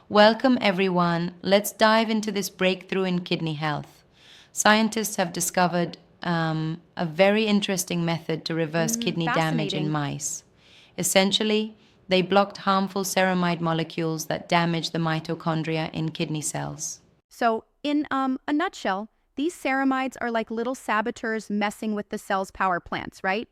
Welcome, everyone. Let's dive into this breakthrough in kidney health. Scientists have discovered a very interesting method to reverse kidney damage in Fascinating. mice. Essentially, they blocked harmful ceramide molecules that damage the mitochondria in kidney cells. So, in a nutshell, these ceramides are like little saboteurs messing with the cell's power plants, right?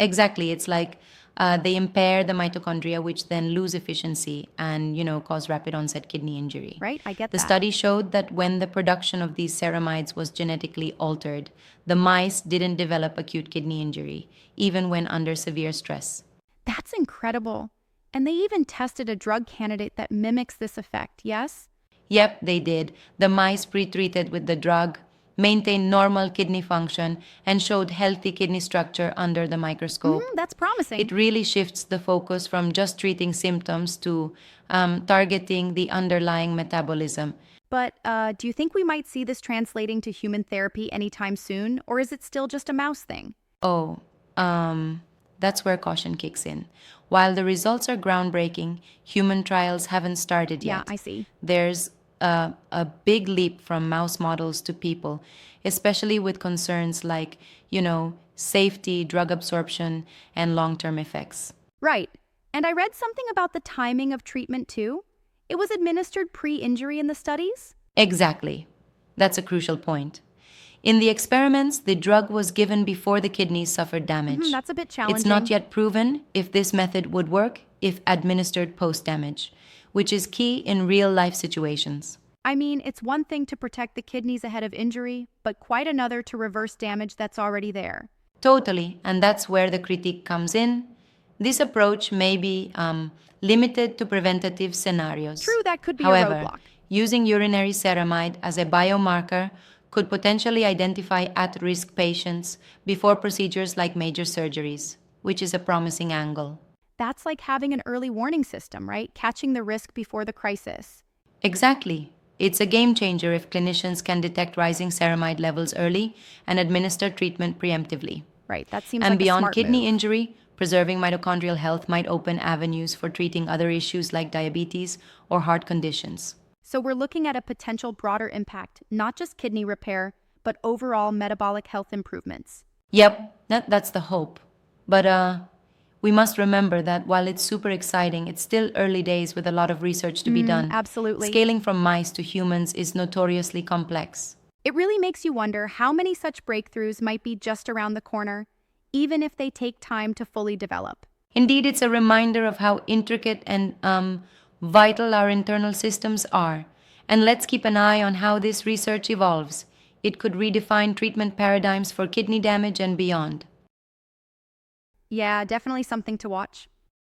Exactly. It's like they impair the mitochondria, which then lose efficiency and, cause rapid onset kidney injury. Right? I get The that. study showed that when the production of these ceramides was genetically altered, the mice didn't develop acute kidney injury, even when under severe stress. That's incredible. And they even tested a drug candidate that mimics this effect, yes? Yep, they did. The mice pre-treated with the drug maintained normal kidney function and showed healthy kidney structure under the microscope. That's promising. It really shifts the focus from just treating symptoms to targeting the underlying metabolism. But do you think we might see this translating to human therapy anytime soon, or is it still just a mouse thing? Oh, that's where caution kicks in. While the results are groundbreaking, human trials haven't started Yeah, yet. I see. There's a big leap from mouse models to people, especially with concerns like, safety, drug absorption, and long term effects. Right. And I read something about the timing of treatment too. It was administered pre injury in the studies? Exactly. That's a crucial point. In the experiments, the drug was given before the kidneys suffered damage. That's a bit It's not challenging. yet proven if this method would work if administered post damage, which is key in real life situations. I mean, it's one thing to protect the kidneys ahead of injury, but quite another to reverse damage that's already there. Totally, and that's where the critique comes in. This approach may be limited to preventative scenarios. True, that could be a However, roadblock. using urinary ceramide as a biomarker could potentially identify at risk patients before procedures like major surgeries, which is a promising angle. That's like having an early warning system, right? Catching the risk before the crisis. Exactly. It's a game changer if clinicians can detect rising ceramide levels early and administer treatment preemptively. Right, that seems And like a beyond smart kidney move. injury, preserving mitochondrial health might open avenues for treating other issues like diabetes or heart conditions. So we're looking at a potential broader impact, not just kidney repair, but overall metabolic health improvements. Yep, that's the hope. But we must remember that while it's super exciting, it's still early days with a lot of research to be done. Absolutely. Scaling from mice to humans is notoriously complex. It really makes you wonder how many such breakthroughs might be just around the corner, even if they take time to fully develop. Indeed, it's a reminder of how intricate and vital our internal systems are. And let's keep an eye on how this research evolves. It could redefine treatment paradigms for kidney damage and beyond. Yeah, definitely something to watch.